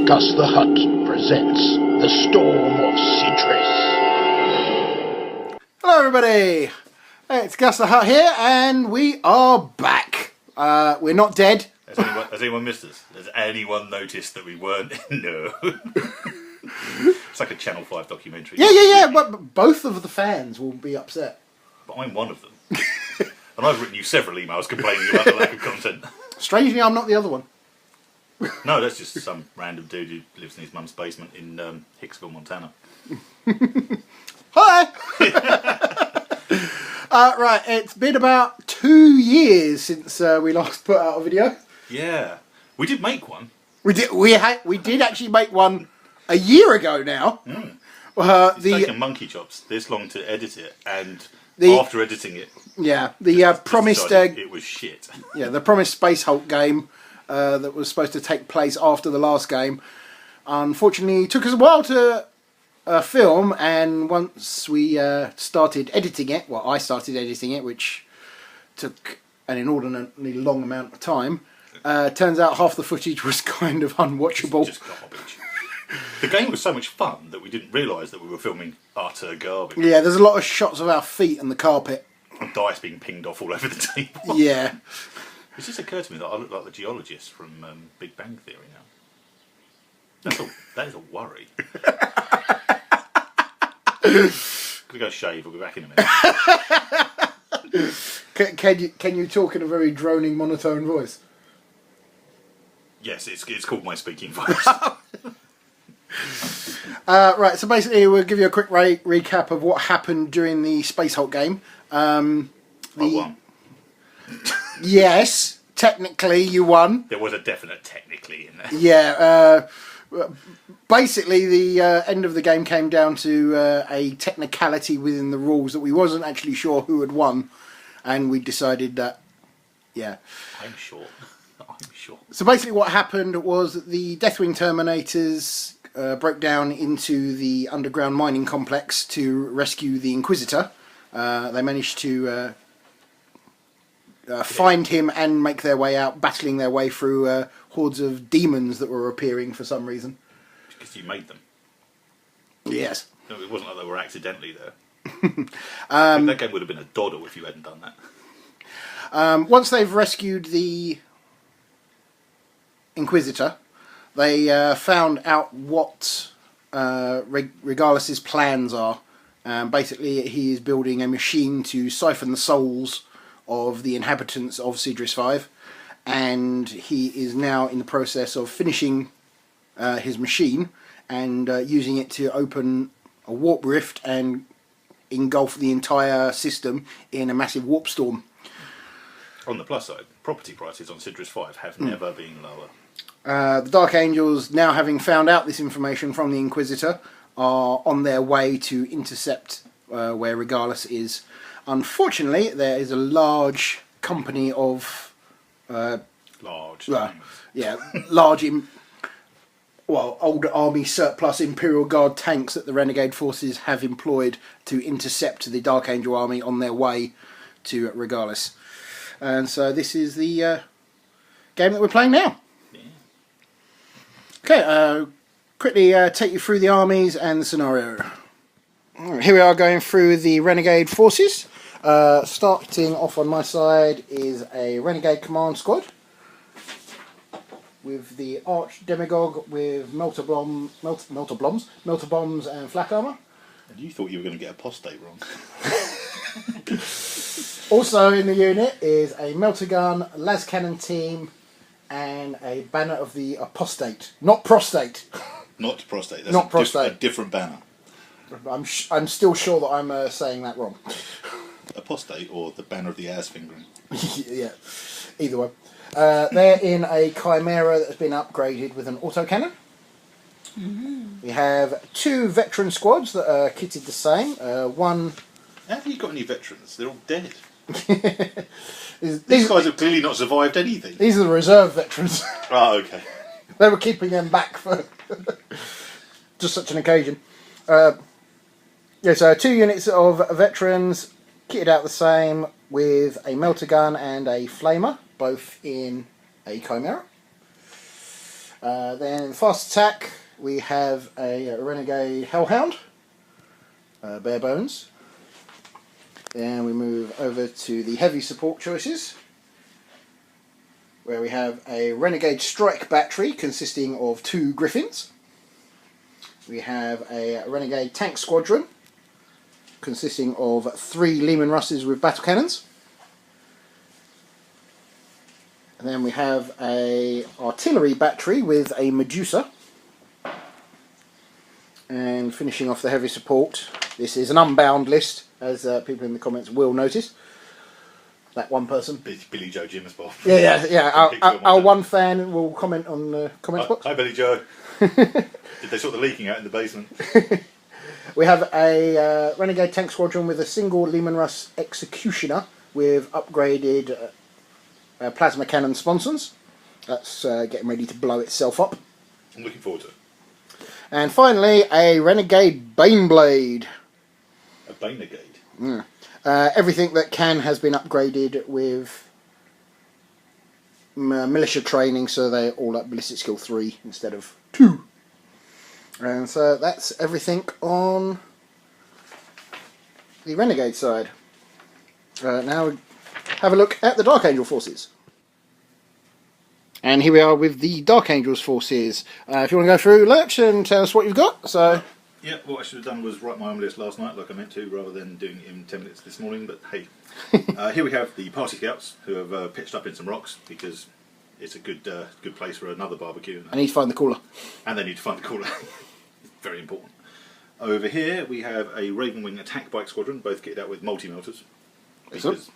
Gus the Hutt presents The Storm of Sidris. Hello everybody, it's Gus the Hutt here and we are back. We're not dead. Has anyone missed us? Has anyone noticed that we weren't? No. It's like a Channel 5 documentary. Yeah, but both of the fans will be upset. But I'm one of them. And I've written you several emails complaining about the lack of content. Strangely, I'm not the other one. No, that's just some random dude who lives in his mum's basement in Hicksville, Montana. Hi! Right, it's been about 2 years since we last put out a video. Yeah. We did make one. We did actually make one a year ago now. It's taken monkey chops this long to edit it, and after editing it, promised it was shit. Yeah, the promised Space Hulk game that was supposed to take place after the last game, unfortunately took us a while to film, and once we started editing it, well, I started editing it, which took an inordinately long amount of time. Turns out half the footage was kind of unwatchable. Just garbage. The game was so much fun that we didn't realise that we were filming utter garbage. Yeah, there's a lot of shots of our feet on the carpet. And dice being pinged off all over the table. Yeah. It's just occurred to me that I look like the geologist from Big Bang Theory now. That is a worry. Gonna go shave. We'll be back in a minute. Can you talk in a very droning monotone voice? Yes, it's called my speaking voice. Right, so basically we'll give you a quick recap of what happened during the Space Hulk game. I won. Yes, technically you won. There was a definite technically in there. Yeah, basically the end of the game came down to a technicality within the rules that we wasn't actually sure who had won, and we decided that, yeah. I'm sure. So basically what happened was that the Deathwing Terminators broke down into the underground mining complex to rescue the Inquisitor. They managed to find him and make their way out, battling their way through hordes of demons that were appearing for some reason. Because you made them. Yes. No, it wasn't like they were accidentally there. That game would have been a doddle if you hadn't done that. Once they've rescued the Inquisitor, they found out what Regalus's plans are. Basically, he is building a machine to siphon the souls of the inhabitants of Sidris 5, and he is now in the process of finishing his machine and using it to open a warp rift and engulf the entire system in a massive warp storm. On the plus side, property prices on Sidris 5 have never been lower. The Dark Angels, now having found out this information from the Inquisitor, are on their way to intercept where Regalus is. Unfortunately, there is a large company of Large. old army surplus Imperial Guard tanks that the Renegade forces have employed to intercept the Dark Angel army on their way to Regalus. And so this is the game that we're playing now. Okay, quickly take you through the armies and the scenario. Here we are going through the Renegade forces. Starting off on my side is a Renegade command squad with the Arch Demagogue with melter bombs and flak armour. And you thought you were going to get apostate wrong. Also in the unit is a melter gun, las cannon team, and a banner of the apostate, not prostate. Not prostate. That's Not prostate. A different banner. I'm still sure that I'm saying that wrong. Apostate or the banner of the ass fingering. Yeah, either way. They're in a Chimera that has been upgraded with an autocannon. We have 2 veteran squads that are kitted the same. One. How have you got any veterans? They're all dead. These guys have clearly not survived anything. These are the reserve veterans. Oh, okay. They were keeping them back for just such an occasion. So 2 units of veterans kitted out the same with a melter gun and a flamer, both in a Chimera. Then fast attack, we have a renegade hellhound, bare bones. Then we move over to the heavy support choices, where we have a renegade strike battery consisting of 2 griffins. We have a renegade tank squadron consisting of 3 Leman Russes with battle cannons. And then we have a artillery battery with a Medusa. And finishing off the heavy support, this is an unbound list, as people in the comments will notice. That one person. Billy Joe Jim as well. Yeah. Our one fan will comment on the comments box. Hi, Billy Joe. Did they sort the leaking out in the basement? We have a renegade tank squadron with a single Leman Russ executioner with upgraded plasma cannon sponsons. That's getting ready to blow itself up. I'm looking forward to it. And finally, a renegade Baneblade. A Baneblade? Yeah. Everything that can has been upgraded with militia training, so they're all at ballistic skill 3 instead of 2. And so that's everything on the renegade side. Now we have a look at the Dark Angel forces. And here we are with the Dark Angels forces. If you want to go through, Lurch, and tell us what you've got. So, yeah, what I should have done was write my own list last night like I meant to, rather than doing it in 10 minutes this morning, but hey. Here we have the party scouts who have pitched up in some rocks because it's a good place for another barbecue. I need to find the cooler. And they need to find the cooler. Very important. Over here we have a Ravenwing attack bike squadron, both kitted out with multi-melters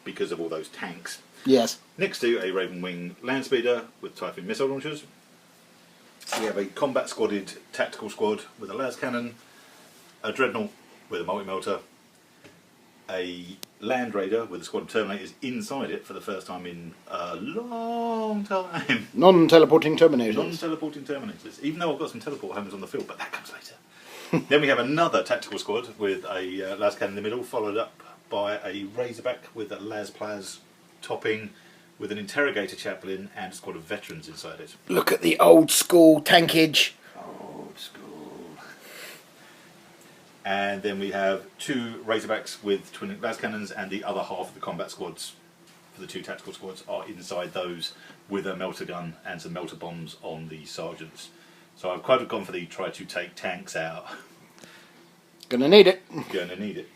because of all those tanks. Yes. Next to a Ravenwing land speeder with Typhoon missile launchers. We have a combat squadded tactical squad with a las cannon, a dreadnought with a multi-melter, a land raider with a squad of terminators inside it for the first time in a long time. Non-teleporting terminators. Non-teleporting terminators. Even though I've got some teleport homers on the field, but that comes later. Then we have another tactical squad with a las cannon in the middle, followed up by a razorback with a las plas topping, with an interrogator chaplain and a squad of veterans inside it. Look at the old school tankage. Old school. And then we have 2 razorbacks with twin las cannons, and the other half of the combat squads for the 2 tactical squads are inside those with a melter gun and some melter bombs on the sergeants. So I've quite gone for the try to take tanks out. Gonna need it. Gonna need it.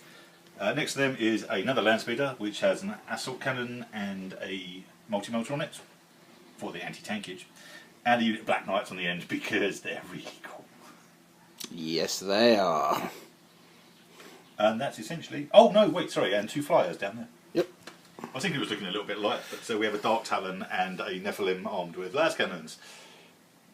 Next to them is another land speeder which has an assault cannon and a multi-melter on it for the anti-tankage, and a unit of Black Knights on the end because they're really cool. Yes, they are. And that's essentially... Oh no, wait, sorry, and 2 flyers down there. Yep. I think it was looking a little bit light, but so we have a Dark Talon and a Nephilim armed with las cannons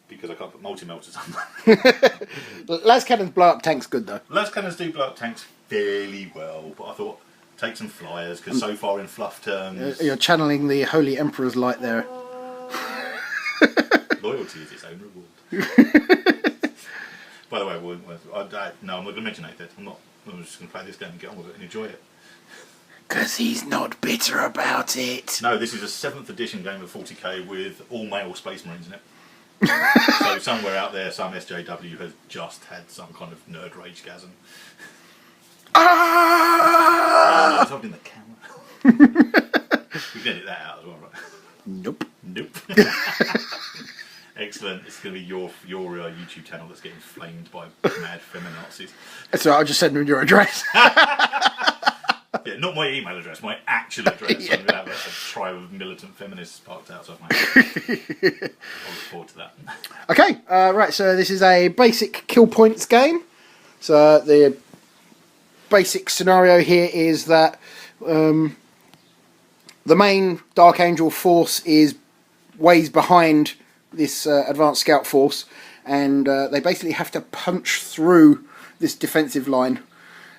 because I can't put multi-melters on them. Las cannons blow up tanks good though. Las cannons do blow up tanks fairly well, but I thought take some flyers because so far in fluff terms... You're channeling the Holy Emperor's light there. Loyalty is its own reward. By the way, no, I'm not going to mention that. I'm just going to play this game and get on with it and enjoy it. Because he's not bitter about it. No, this is a 7th edition game of 40k with all male Space Marines in it. So somewhere out there, some SJW has just had some kind of nerd rage-gasm. Ah! I was holding the camera. We can edit that out as well, right? Nope. Nope. Excellent. It's going to be your YouTube channel that's getting flamed by mad feminazis. That's right, I'll just send them your address. Yeah, not my email address, my actual address. Yeah. I'm going to have a tribe of militant feminists parked outside my house. I'll look forward to that. Okay, right, so this is a basic kill points game. So the basic scenario here is that the main Dark Angel force is ways behind this advanced scout force, and they basically have to punch through this defensive line,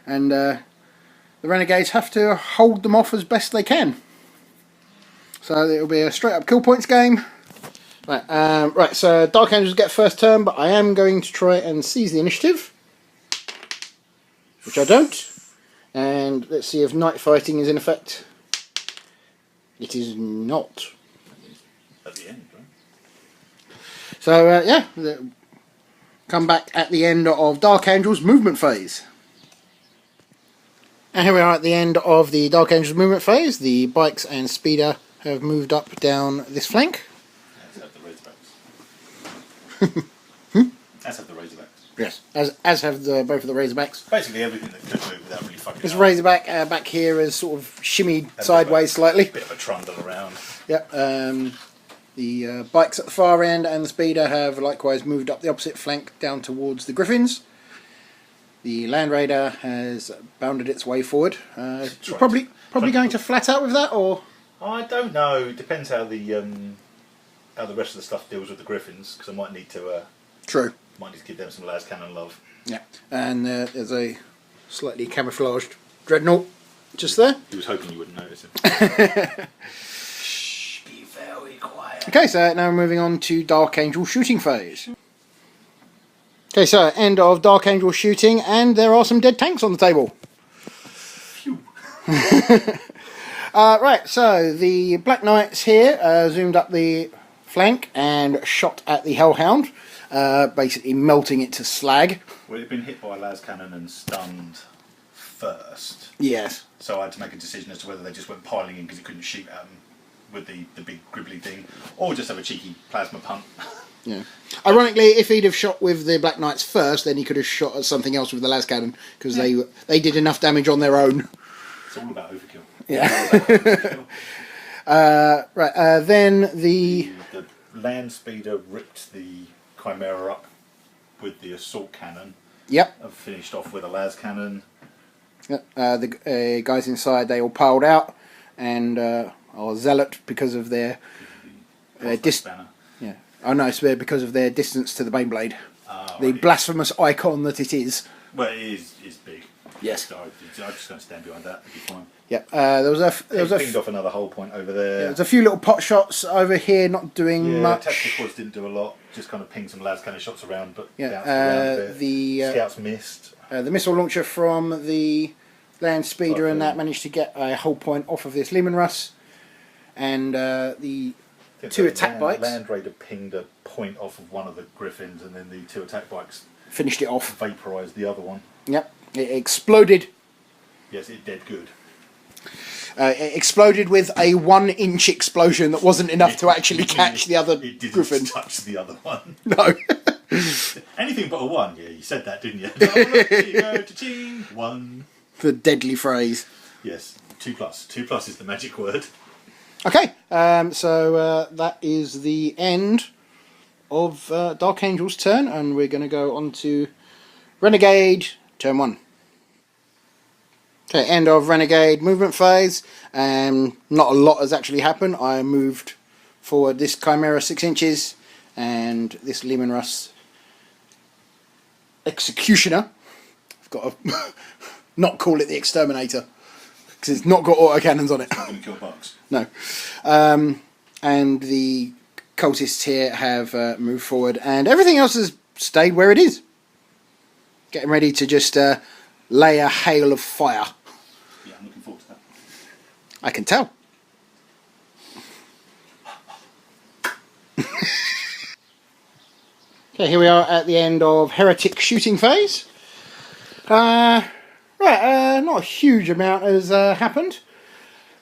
and the Renegades have to hold them off as best they can. So it'll be a straight up kill points game. Right, so Dark Angels get first turn, but I am going to try and seize the initiative, which I don't. And let's see if night fighting is in effect. It is not. At the end, right? So yeah, come back at the end of Dark Angel's movement phase. And here we are at the end of the Dark Angel's movement phase. The bikes and speeder have moved up down this flank. As have the Razorbacks. As have the Razorbacks. Yes, as have both of the Razorbacks. Basically everything that could move without really fucking This up. Razorback back here has sort of shimmied sideways slightly. Bit of a trundle around. Yep. The bikes at the far end and the speeder have likewise moved up the opposite flank down towards the Griffins. The Land Raider has bounded its way forward. Probably going to flat out with that, or I don't know. It depends how the rest of the stuff deals with the Griffins, because I might need to. True. Might need to give them some las cannon love. Yeah. And there's a slightly camouflaged dreadnought just there. He was hoping you wouldn't notice him. Shh, be very quiet. Okay, so now we're moving on to Dark Angel shooting phase. Okay, so end of Dark Angel shooting, and there are some dead tanks on the table. Phew. Right, so the Black Knights here zoomed up the flank and shot at the Hellhound, basically melting it to slag. Well, it had been hit by a las cannon and stunned first. Yes. So I had to make a decision as to whether they just went piling in because it couldn't shoot at them with the big gribbly thing, or just have a cheeky plasma punt. Yeah. Ironically, if he'd have shot with the Black Knights first, then he could have shot at something else with the las cannon, because they did enough damage on their own. It's all about overkill. Yeah. Right. Then the land speeder ripped the Chimera up with the assault cannon. Yep. And finished off with a las cannon. The guys inside, they all piled out and are zealot because of their Banner. Yeah. Oh no, it's because of their distance to the Baneblade. The Right. blasphemous icon that it is. Well, it is big. Yes. So I'm just going to stand behind that. It'll be fine. Yeah. There was Pinged off another hull point over there. There's a few little pot shots over here, not doing much. Tactical quads didn't do a lot. Just kind of pinged some las cannon shots around, but Yeah. bounced around a bit. The Scouts missed. the missile launcher from the land speeder and that managed to get a hull point off of this Lehman Russ, and the two attack bikes Land Raider pinged a point off of one of the Griffins, and then the two attack bikes finished it off. vaporised the other one. Yep. It exploded. Yes, it did good. It exploded with a 1-inch explosion that wasn't enough to actually catch the other It didn't Griffin. touch the other one. No. Anything but a 1. Yeah, you said that, didn't you? Oh, look, here you go, cha-ching, 1. The deadly phrase. Yes, 2+. 2+ is the magic word. Okay, so that is the end of Dark Angel's turn, and we're going to go on to Renegade, turn 1. Okay, end of Renegade movement phase. Not a lot has actually happened. I moved forward this Chimera 6 inches, and this Lehman Russ Executioner. I've got to not call it the Exterminator, because it's not got autocannons on it. I'm going to kill bugs. No. And the cultists here have moved forward, and everything else has stayed where it is. Getting ready to just lay a hail of fire. Yeah, I'm looking forward to that. I can tell. Okay, here we are at the end of Heretic shooting phase. Not a huge amount has happened.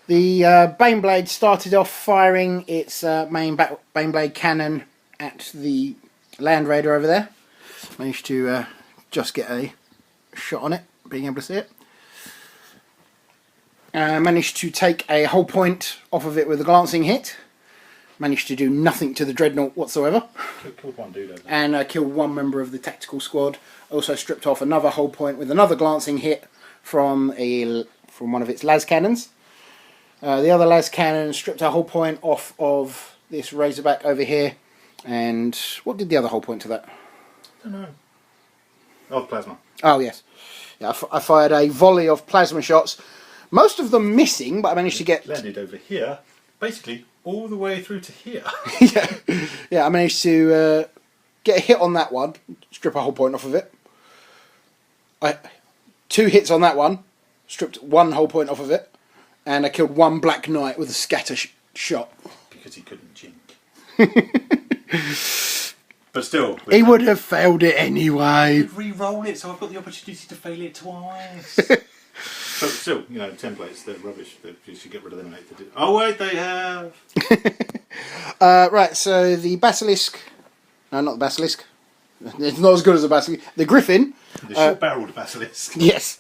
The Baneblade started off firing its main Baneblade cannon at the Land Raider over there. Managed to just get a shot on it, being able to see it. Managed to take a whole point off of it with a glancing hit. Managed to do nothing to the Dreadnought whatsoever. Killed one dude over there. And killed one member of the tactical squad. Also stripped off another whole point with another glancing hit from one of its las cannons. The other las cannon stripped a whole point off of this Razorback over here. And what did the other whole point to that? I don't know. Oh, plasma. Oh yes, yeah. I fired a volley of plasma shots, most of them missing, but I managed to get Landed over here, basically all the way through to here. yeah. I managed to get a hit on that one, strip a whole point off of it. 2 hits on that one, stripped one whole point off of it, and I killed one Black Knight with a scatter shot. Because he couldn't jink. But still, He would have failed it anyway. re-roll it, so I've got the opportunity to fail it twice. But still, you know, templates, they're rubbish. You should get rid of them. Oh wait, they have. Right, so the basilisk. No, not the basilisk. It's not as good as the basilisk. The griffin. The short-barreled basilisk. Yes.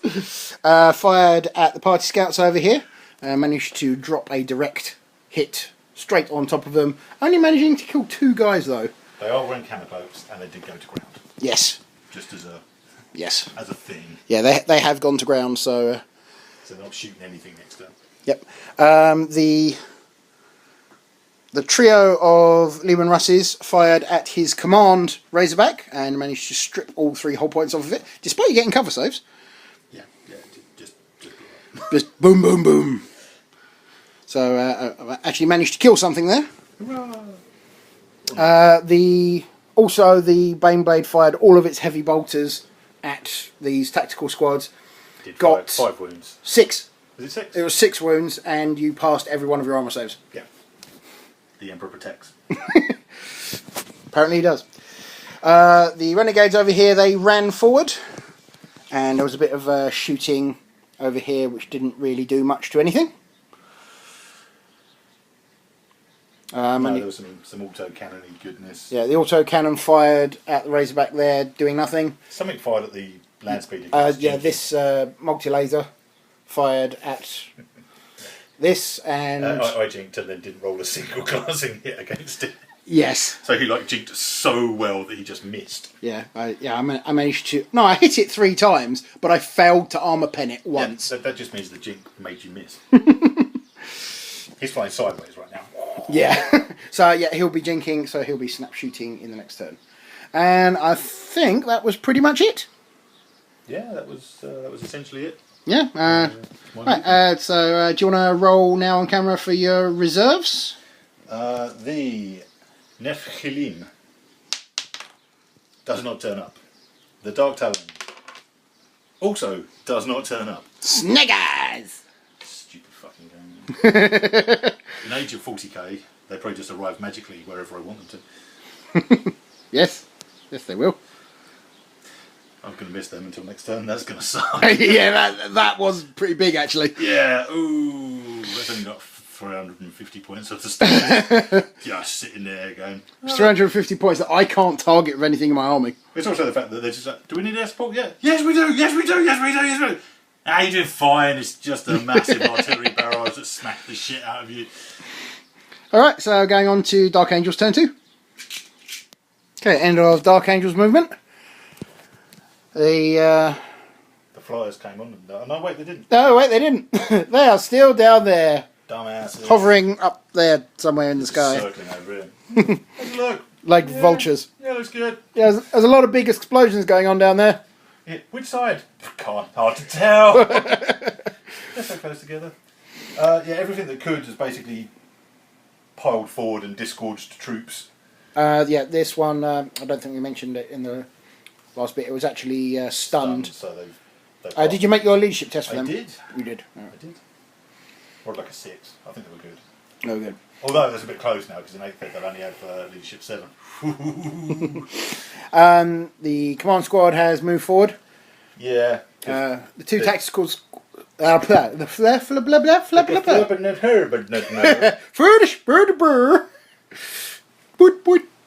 Fired at the party scouts over here. Managed to drop a direct hit straight on top of them. Only managing to kill 2 guys though. They are wearing camo cloaks and they did go to ground. Yes. Just as a thing. Yeah, they have gone to ground, so... So they're not shooting anything next turn. Yep. The trio of Lehman Russes fired at his command Razorback and managed to strip all 3 hull points off of it, despite you getting cover saves. Yeah, Just boom, boom, boom. So I actually managed to kill something there. Hurrah! Also the Baneblade fired all of its heavy bolters at these tactical squads. Did Got 5 wounds. 6. Was it 6? It was 6 wounds, and you passed every one of your armor saves. Yeah. The Emperor protects. Apparently he does. The renegades over here, they ran forward, and there was a bit of shooting over here, which didn't really do much to anything. No, there was some auto-cannon-y goodness. Yeah, the auto-cannon fired at the Razorback there, doing nothing. Something fired at the land speeder. Yeah, this multi-laser fired at this, and... I jinked and then didn't roll a single glancing hit against it. Yes. So he jinked so well that he just missed. Yeah, I managed to... No, I hit it 3 times, but I failed to armor pen it once. Yeah, that just means the jink made you miss. He's flying sideways right now. Yeah. So, yeah, he'll be jinking, so he'll be snap shooting in the next turn. And I think that was pretty much it. Yeah, that was essentially it. Yeah. Right, so do you want to roll now on camera for your reserves? The Nephilim does not turn up. The Dark Talon also does not turn up. Sniggers! Stupid fucking game. In age of 40k, they probably just arrive magically wherever I want them to. Yes. Yes, they will. I'm going to miss them until next turn. That's going to suck. Yeah, that was pretty big, actually. Yeah, ooh. That's only got 350 points at the start. Just sitting there going... It's 350 points that I can't target with anything in my army. It's also the fact that they're just like, do we need air support? Yeah. Yes, we do. Yes, we do. Yes, we do. Yes, we do. Ah, you're doing fine. It's just a massive artillery barrage that smacked the shit out of you. Alright, so going on to Dark Angel's turn 2. Okay, end of Dark Angel's movement. The flyers came on. No, wait, they didn't. No, wait, they didn't. They are still down there. Dumbasses. Hovering up there somewhere in the sky. Circling over here. Look. Like vultures. Yeah, looks good. Yeah, there's a lot of big explosions going on down there. Yeah, which side? Can't. Hard to tell. They're so close together. Yeah, everything that could is basically piled forward and disgorged troops. Yeah, this one, I don't think we mentioned it in the last bit. It was actually stunned. So they've Did you make your leadership test for them? I did. You did? I did. Or like a 6. I think they were good. No good. Although that's a bit close now because in 8th they'll only have leadership 7. The command squad has moved forward. Yeah. The 2 tactical...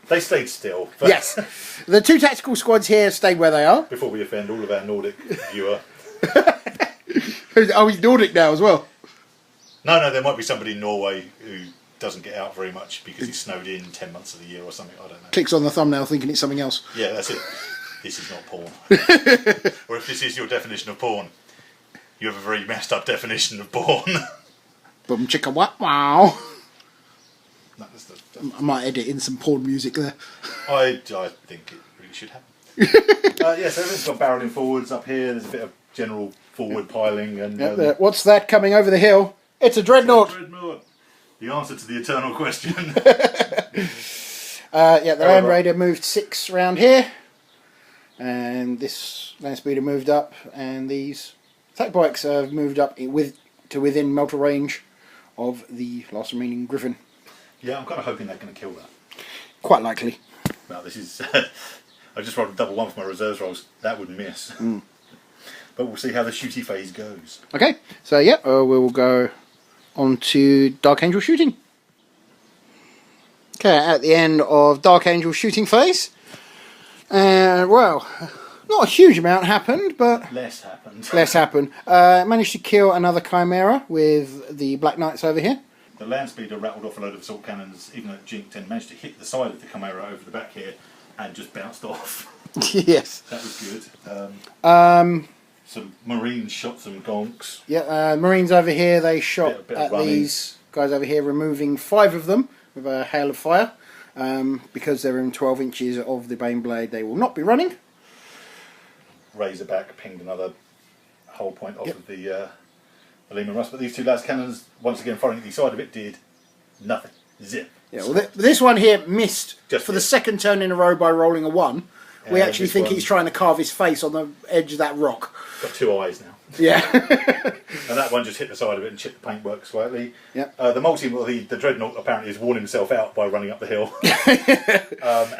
They stayed still. Yes. The 2 tactical squads here stayed where they are. Before we offend all of our Nordic viewer. Oh, he's Nordic now as well. No, there might be somebody in Norway who doesn't get out very much because he's snowed in 10 months of the year or something. I don't know. Clicks on the thumbnail thinking it's something else. Yeah, that's it. This is not porn. Or if this is your definition of porn, you have a very messed up definition of porn. Boom chicka what wow. No, I might edit in some porn music there. I think it really should happen. Yeah, so everything's got barrelling forwards up here. There's a bit of general forward piling. And what's that coming over the hill? It's a dreadnought. The answer to the eternal question. Yeah, the Land Raider moved 6 round here. And this Land Speeder moved up. And these attack bikes have moved up to within mortal range of the last remaining Griffin. Yeah, I'm kind of hoping they're going to kill that. Quite likely. Well, this is... I just rolled a double 1 for my reserves rolls. That would miss. But we'll see how the shooty phase goes. Okay, so yeah, we'll go on to Dark Angel shooting. Okay, at the end of Dark Angel shooting phase. Well, not a huge amount happened, but... Less happened. Less happened. Managed to kill another Chimera with the Black Knights over here. The Landspeeder rattled off a load of assault cannons, even though it jinked, and managed to hit the side of the Chimera over the back here and just bounced off. Yes. That was good. Some Marines shot some gonks. Yeah, Marines over here, they shot Bit at running. these guys over here, removing 5 of them with a hail of fire. Because they're in 12 inches of the Baneblade, they will not be running. Razorback pinged another whole point off of the Lehman Russ, but these 2 las cannons, once again firing at the side of it, did nothing. Zip. Yeah, well, this one here missed Just for the second turn in a row by rolling a 1. We And actually this think one- he's trying to carve his face on the edge of that rock. Got 2 eyes now. Yeah. And that one just hit the side of it and chipped the paintwork slightly. Yep. The Dreadnought apparently has worn himself out by running up the hill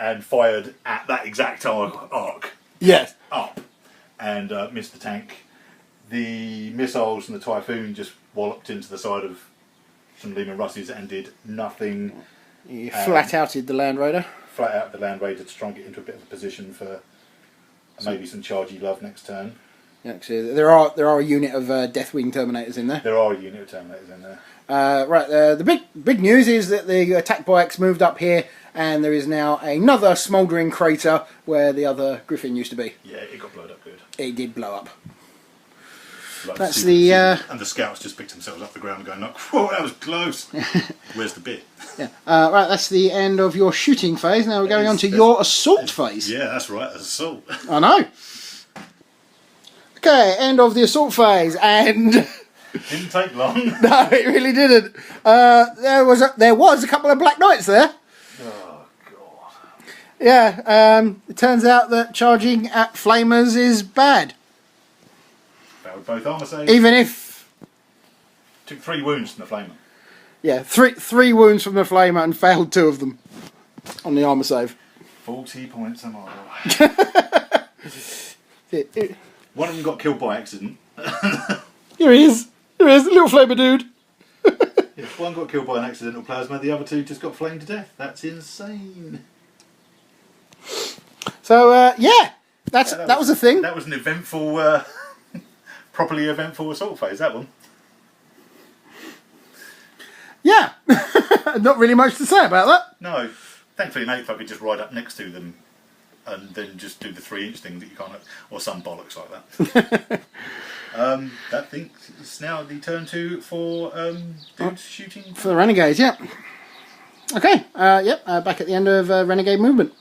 and fired at that exact arc Yes. up and missed the tank. The missiles and the Typhoon just walloped into the side of some Lehman Russes and did nothing. He flat-outed the Land Raider. Flat out the Land Raider to try and get into a bit of a position for maybe some chargy love next turn. Yeah, so there are a unit of Deathwing Terminators in there. There are a unit of Terminators in there. The big news is that the attack bikes moved up here, and there is now another smouldering crater where the other Griffin used to be. Yeah, it got blown up good. It did blow up. Like That's super, the, and the scouts just picked themselves up the ground going like, whoa, that was close. Where's the bit? Yeah. Right, that's the end of your shooting phase. Now we're going on to your assault phase. Yeah, that's right, assault. I know. Okay, end of the assault phase, and Didn't take long. no, it really didn't. There was a couple of Black Knights there. Oh, God. Yeah, it turns out that charging at flamers is bad. Failed both armour saves. Even if, Took 3 wounds from the flamer. yeah, three wounds from the flamer and failed 2 of them on the armour save. 40 points a mile. It- One of them got killed by accident. Here he is, little flamer dude. Yeah, one got killed by an accidental plasma, the other 2 just got flamed to death. That's insane. So yeah, that was a thing. That was an eventful, properly eventful assault phase, that one. Yeah, not really much to say about that. No, thankfully Nate I could just ride up next to them and then just do the 3-inch thing that you can't, or some bollocks like that. That thing is now the turn 2 for dudes shooting. For the Renegades, yeah. Okay, back at the end of Renegade movement.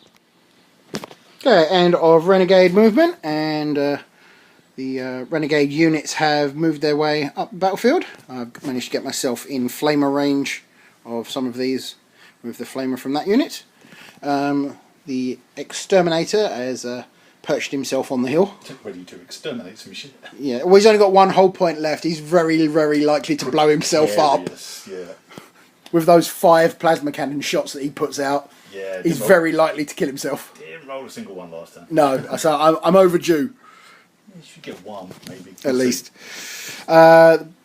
Okay, end of Renegade movement, and the Renegade units have moved their way up the battlefield. I've managed to get myself in flamer range of some of these with the flamer from that unit. The Exterminator has perched himself on the hill. Ready to exterminate some shit. Yeah, well, he's only got 1 whole point left. He's very, very likely to blow himself up. Yeah. With those 5 plasma cannon shots that he puts out. Yeah. He's very likely to kill himself. Didn't roll a single one last time. No, so I'm overdue. You should get 1, maybe. At least.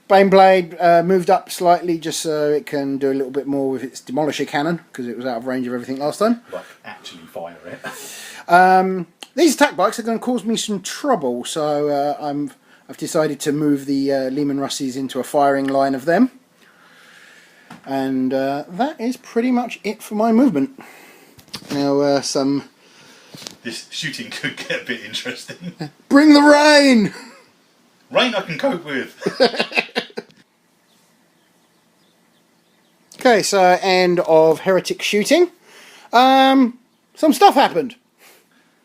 Baneblade moved up slightly just so it can do a little bit more with its Demolisher cannon, because it was out of range of everything last time. Like, actually fire it. These attack bikes are going to cause me some trouble, so I've decided to move the Lehman Russies into a firing line of them. And that is pretty much it for my movement. Now, This shooting could get a bit interesting. Bring the rain! Rain I can cope with. Okay, so end of heretic shooting. Some stuff happened.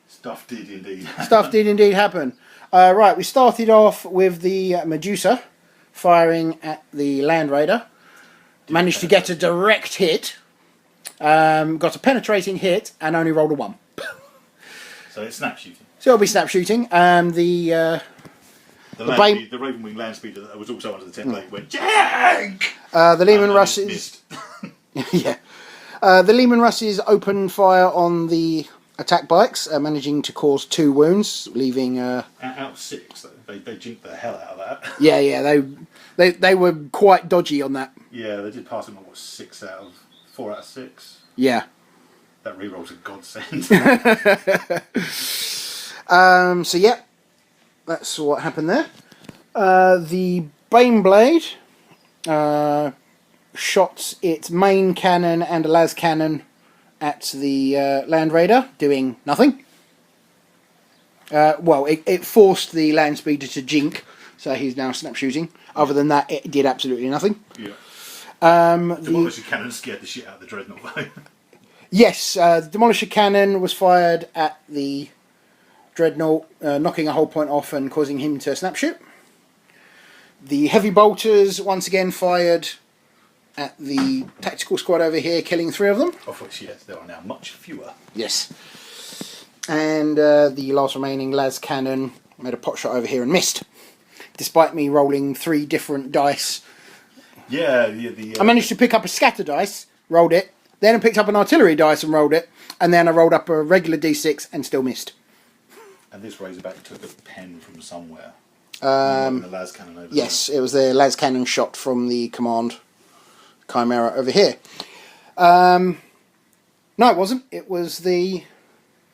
Stuff did indeed. Stuff did indeed happen. Right, we started off with the Medusa firing at the Land Raider. Managed to get a direct hit. Got a penetrating hit and only rolled a 1. So it's snap shooting. So it'll be snap shooting. The Ravenwing Landspeeder that was also under the template went jank. The Lehman And Russes. missed. Yeah. The Lehman Russes opened fire on the attack bikes, managing to cause 2 wounds, leaving... Out of 6, they jinked the hell out of that. Yeah, they were quite dodgy on that. Yeah, they did pass him on, 4 out of 6? Yeah. That reroll's a godsend. So yeah, that's what happened there. The Baneblade shot its main cannon and a las cannon at the Land Raider, doing nothing. Well, it forced the Land Speeder to jink, so he's now snap shooting. Other than that, it did absolutely nothing. Yeah. Demolisher cannon scared the shit out of the Dreadnought, though. Yes, the Demolisher cannon was fired at the Dreadnought, knocking a whole point off and causing him to snap shoot. The Heavy Bolters once again fired at the tactical squad over here, killing 3 of them. Of which, yes, there are now much fewer. Yes. And the last remaining las cannon made a pot shot over here and missed, despite me rolling 3 different dice. Yeah, I managed to pick up a scatter dice, rolled it, then I picked up an artillery dice and rolled it, and then I rolled up a regular d6 and still missed. And this Razorback took a pen from somewhere. The las cannon over yes, there. It was the las cannon shot from the command Chimera over here. No, it wasn't. It was the...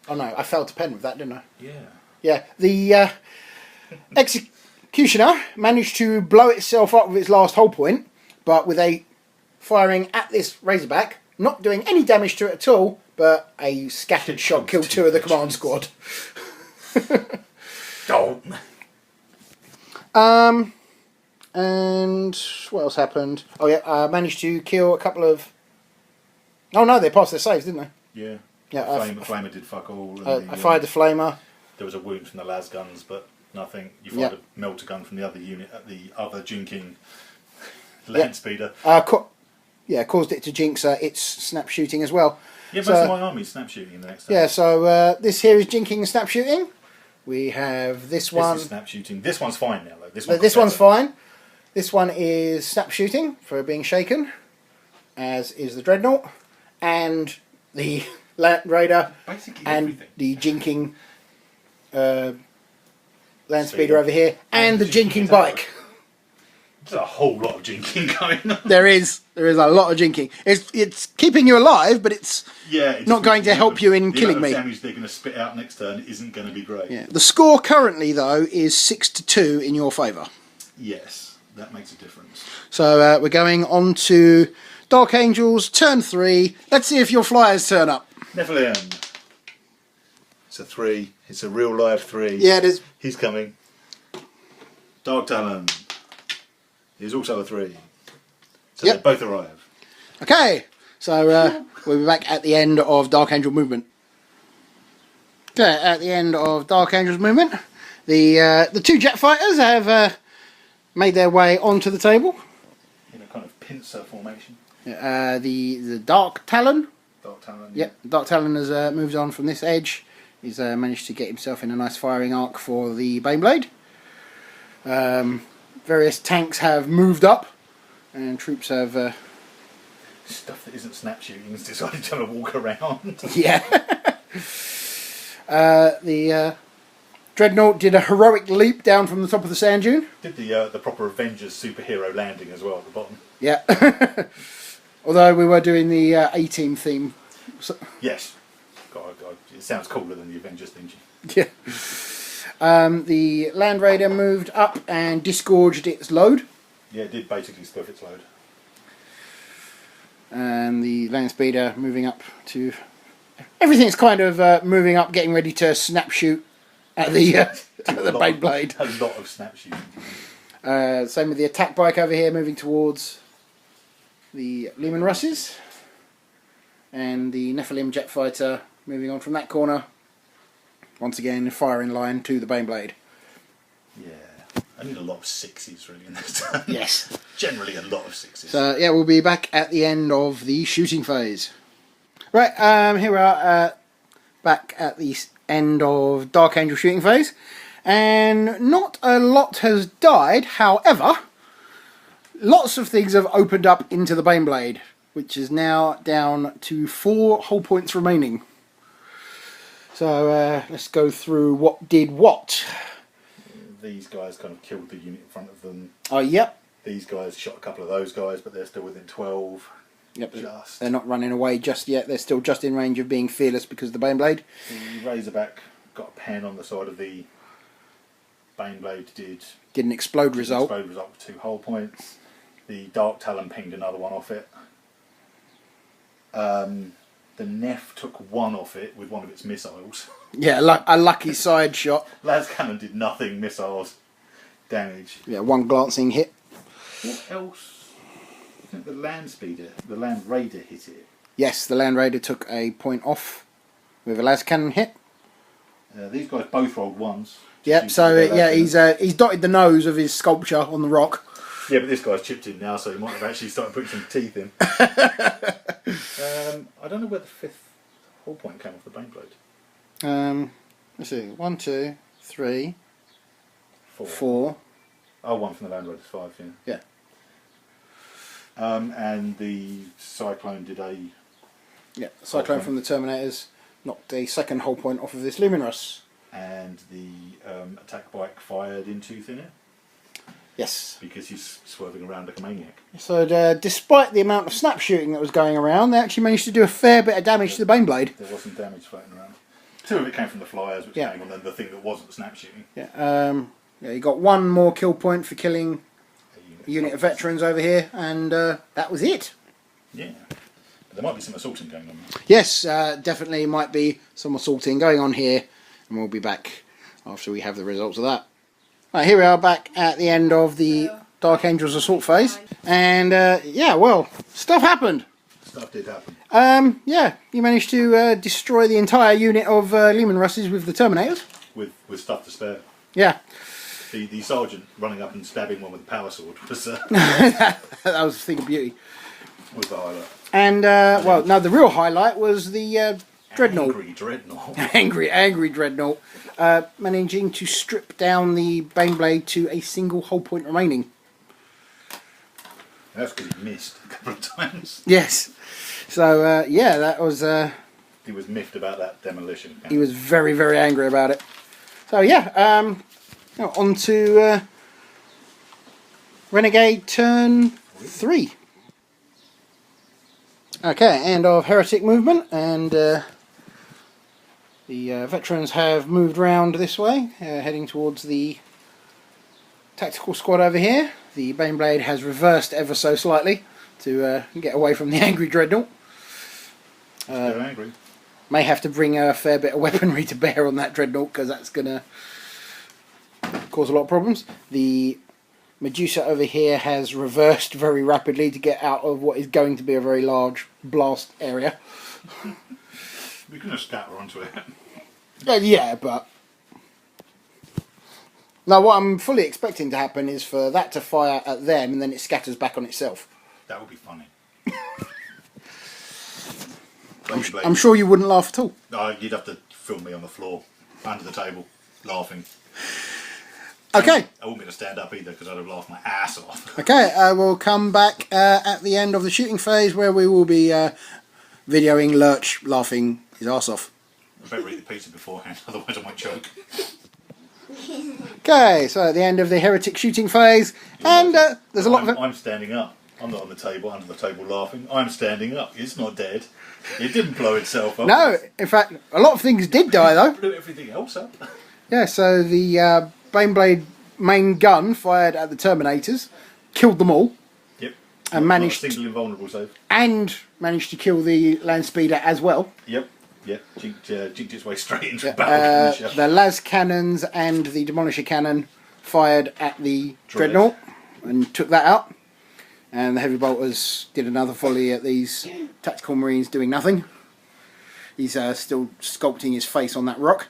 Oh no, I failed to pen with that, didn't I? Yeah. Yeah, the Executioner managed to blow itself up with its last hull point, but with a firing at this Razorback, not doing any damage to it at all, but a scattered shot killed 2 of the command squad. Oh. And what else happened? Oh yeah, I managed to kill a couple of... Oh no, they passed their saves, didn't they? Yeah. Yeah, Flamer did fuck all. And I fired the Flamer. There was a wound from the las guns, but nothing. You fired a melter gun from the other unit at the other jinking land speeder. Caused it to jinx its snap shooting as well. Yeah, most of my army's snap shooting in the next time. Yeah, so this here is jinking and snap shooting. We have this one. This is snap shooting. This one's fine now, though. This one's fine. This one is snap shooting for being shaken, as is the Dreadnought, and the Land Raider, and the jinking Land Speeder over here, and the jinking bike. There's a whole lot of jinking going on. There is a lot of jinking. It's keeping you alive, but it's not going to help you in killing me. The damage they're going to spit out next turn isn't going to be great. Yeah. The score currently, though, is 6-2 in your favour. Yes, that makes a difference. So we're going on to Dark Angels, turn 3. Let's see if your flyers turn up. Nephilim. It's a 3. It's a real live 3. Yeah, it is. He's coming. Dark Talon. He's also a 3. So they both arrive. Okay, so we'll be back at the end of Dark Angel movement. Okay, at the end of Dark Angel's movement, the 2 jet fighters have made their way onto the table. In a kind of pincer formation. The Dark Talon. Dark Talon. Yep, Dark Talon has moved on from this edge. He's managed to get himself in a nice firing arc for the Baneblade. Various tanks have moved up, and troops have... Stuff that isn't snap shooting has decided to walk around. Yeah. The Dreadnought did a heroic leap down from the top of the sand dune. Did the proper Avengers superhero landing as well at the bottom. Yeah. Although we were doing the A-Team theme. So... Yes. God, it sounds cooler than the Avengers theme. Yeah. The Land Raider moved up and disgorged its load. Yeah, it did basically stuff its load. And the Land Speeder moving up to... Everything's kind of moving up, getting ready to snap shoot at the Baneblade. A lot of snap shooting. Same with the attack bike over here, moving towards the Lehman Russes. And the Nephilim jet fighter moving on from that corner. Once again, firing line to the Baneblade. Yeah, I need a lot of 6s really in this turn. Yes. Generally a lot of 6s. So yeah, we'll be back at the end of the shooting phase. Right, here we are back at the end of Dark Angel shooting phase. And not a lot has died, however, lots of things have opened up into the Baneblade. which is now down to 4 hull points remaining. So let's go through what did what. These guys kind of killed the unit in front of them. Oh, yep. These guys shot a couple of those guys, but they're still within 12. Yep. They're not running away just yet. They're still just in range of being fearless because of the Baneblade. The Razorback got a pen on the side of the Baneblade. Didn't explode result. Explode result with 2 hull points. The Dark Talon pinged another one off it. The Neff took 1 off it with one of its missiles. Yeah, a lucky side shot. Las Cannon did nothing missiles damage. Yeah, 1 glancing hit. What else? I think the Land Speeder, the Land Raider hit it. Yes, the Land Raider took a point off with a las cannon hit. These guys both rolled 1s. Yep, so yeah, he's dotted the nose of his sculpture on the rock. Yeah, but this guy's chipped in now, so he might have actually started putting some teeth in. I don't know where the 5th hull point came off the Baneblade. Let's see, 1, 2, 3, 4. 4. Oh, 1 from the Land Raider's 5, yeah. Yeah. And the Cyclone did a... Yeah, Cyclone from the Terminators knocked a 2nd hull point off of this Luminous. And the attack bike fired into thin air. Yes. Because he's swerving around like a maniac. So despite the amount of snap shooting that was going around, they actually managed to do a fair bit of damage to the Baneblade. There was some damage floating around. 2 of it came from the flyers, which came on the thing that wasn't snap shooting. Yeah, yeah, you got 1 more kill point for killing a unit of veterans over here, and that was it. Yeah. But there might be some assaulting going on. Yes, definitely might be some assaulting going on here, and we'll be back after we have the results of that. Right, here we are back at the end of the Dark Angels assault phase, and yeah, well, stuff happened. Stuff did happen. Yeah, you managed to destroy the entire unit of Lehman Russes with the Terminators. With stuff to spare. Yeah. The sergeant running up and stabbing one with a power sword was that was a thing of beauty. Was the highlight. And well, no, the real highlight was the Dreadnought. Angry Dreadnought. angry Dreadnought, managing to strip down the Baneblade to a single hull point remaining. That's because he missed a couple of times. Yes. So yeah, that was. He was miffed about that demolition. He was very, very angry about it. So yeah, now on to Renegade turn 3. Okay, end of Heretic movement, and the veterans have moved round this way, heading towards the tactical squad over here. The Baneblade has reversed ever so slightly to get away from the angry Dreadnought. They're angry. May have to bring a fair bit of weaponry to bear on that Dreadnought, because that's going to cause a lot of problems. The Medusa over here has reversed very rapidly to get out of what is going to be a very large blast area. We're going to scatter onto it. Yeah, but... Now what I'm fully expecting to happen is for that to fire at them and then it scatters back on itself. That would be funny. I'm sure you wouldn't laugh at all. You'd have to film me on the floor, under the table, laughing. Okay. I wouldn't be able to stand up either because I'd have laughed my ass off. Okay, we'll come back at the end of the shooting phase where we will be videoing Lurch laughing his arse off. I better eat the pizza beforehand, otherwise I might choke. Okay, so at the end of the Heretic shooting phase, and there's a lot of... I'm standing up. I'm not on the table, under the table laughing. I'm standing up. It's not dead. It didn't blow itself up. No, in fact, a lot of things did die though. It blew everything else up. Yeah, so the Baneblade main gun fired at the Terminators, killed them all. Yep. And managed... Not a single invulnerable save. And managed to kill the Land Speeder as well. Yep. Yep. Jinked its way straight into a battle. The las cannons and the demolisher cannon fired at the Dreadnought and took that out. And the heavy bolters did another volley at these tactical marines doing nothing. He's still sculpting his face on that rock.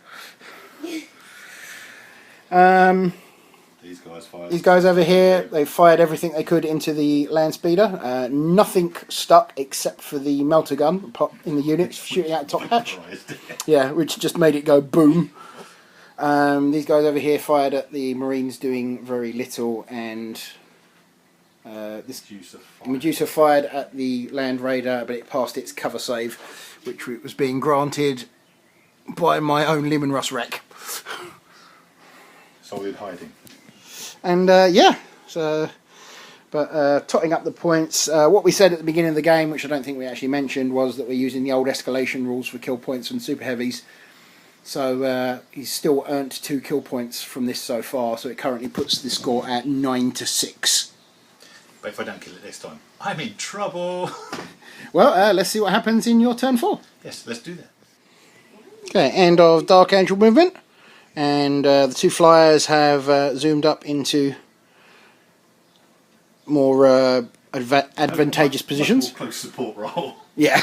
These guys over here, they fired everything they could into the land speeder. Nothing stuck except for the melter gun in the unit shooting out top hatch. Yeah, which just made it go boom. These guys over here fired at the marines doing very little, and This Medusa Medusa fired at the Land Raider, but it passed its cover save, which was being granted by my own Lim and Russ wreck. Solid hiding. And yeah, so, but totting up the points, what we said at the beginning of the game, which I don't think we actually mentioned, was that we're using the old escalation rules for kill points and super heavies. So he's still earned 2 kill points from this so far, so it currently puts the score at 9-6. But if I don't kill it this time, I'm in trouble. Well, let's see what happens in your turn 4. Yes, let's do that. Okay, end of Dark Angel movement, and the 2 flyers have zoomed up into more advantageous positions. Much more close support role. Yeah.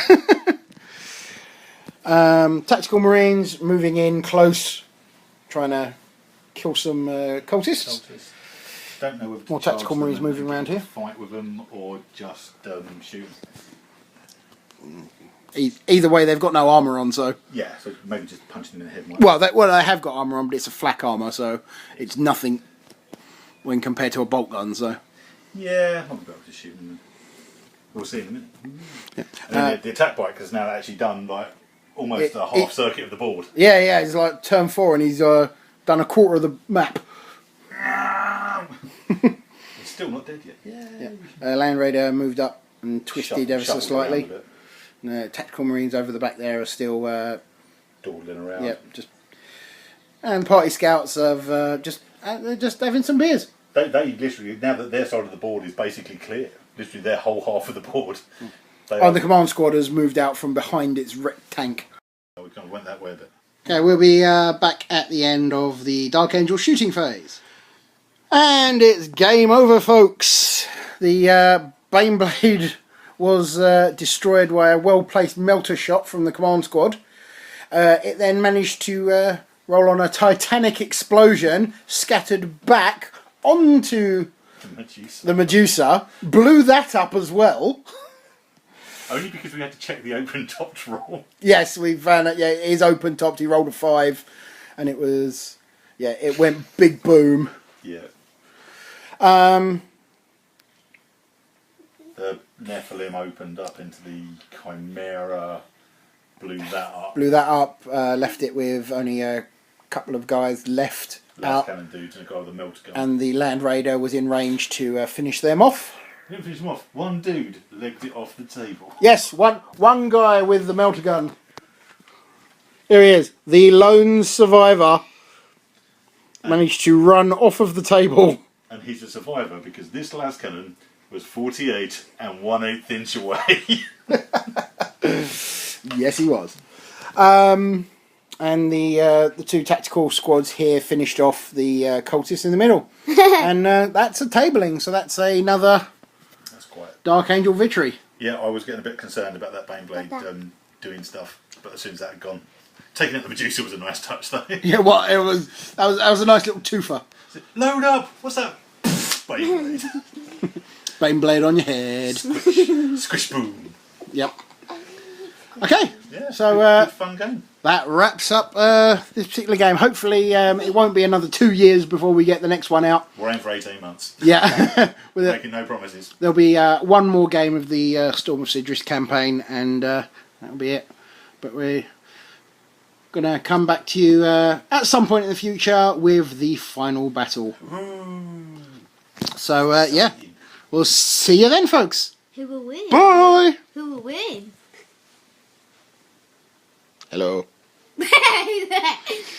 Tactical Marines moving in close, trying to kill some cultists. Don't know if More tactical Marines moving around here. Fight with them or just shoot. Either way, they've got no armour on, so... Yeah, so maybe just punching them in the head. Well, they have got armour on, but it's a flak armour, so it's nothing when compared to a bolt gun, so... Yeah, I'll be able to shoot them. We'll see in a minute. Yeah. And then the attack bike has now actually done like almost a half circuit of the board. Yeah, he's like turn 4 and he's done a quarter of the map. He's still not dead yet. Yeah. Land Raider moved up and twisted ever so slightly. No, Tactical Marines over the back there are still... dawdling around. Yeah, and Party Scouts have they're just having some beers. They literally, now that their side of the board is basically clear, literally their whole half of the board. The command squad has moved out from behind its tank. We kind of went that way, but... Okay, we'll be back at the end of the Dark Angel shooting phase. And it's game over, folks. The Baneblade was destroyed by a well-placed melter shot from the command squad. It then managed to roll on a titanic explosion, scattered back onto the Medusa, blew that up as well. Only because we had to check the open topped roll. Yes, we found it. Yeah, it is open topped. He rolled a 5, and it was, it went big boom. Yeah. The Nephilim opened up into the Chimera, blew that up. Left it with only a couple of guys left Last cannon dudes and a guy with a melter gun. And the Land Raider was in range to finish them off. Didn't finish them off. One dude legged it off the table. Yes, one guy with the melter gun. Here he is. The lone survivor managed to run off of the table. And he's a survivor because this last cannon was 48 and 1/8 inch away. Yes, he was. And the 2 tactical squads here finished off the cultists in the middle. And that's a tabling, so that's another Dark Angel victory. Yeah, I was getting a bit concerned about that Baneblade doing stuff, but as soon as that had gone, taking out the Medusa was a nice touch, though. Yeah, well, that was a nice little twofer. Load up! What's that? Baneblade. Baneblade on your head. Squish boom. Yep. Okay. Yeah, so good fun game. That wraps up this particular game. Hopefully it won't be another 2 years before we get the next one out. We're aiming for 18 months. Yeah. Making no promises. There'll be one more game of the Storm of Sidris campaign, and that'll be it. But we're going to come back to you at some point in the future with the final battle. So, yeah. We'll see you then, folks. Who will win? Bye. Who will win? Hello.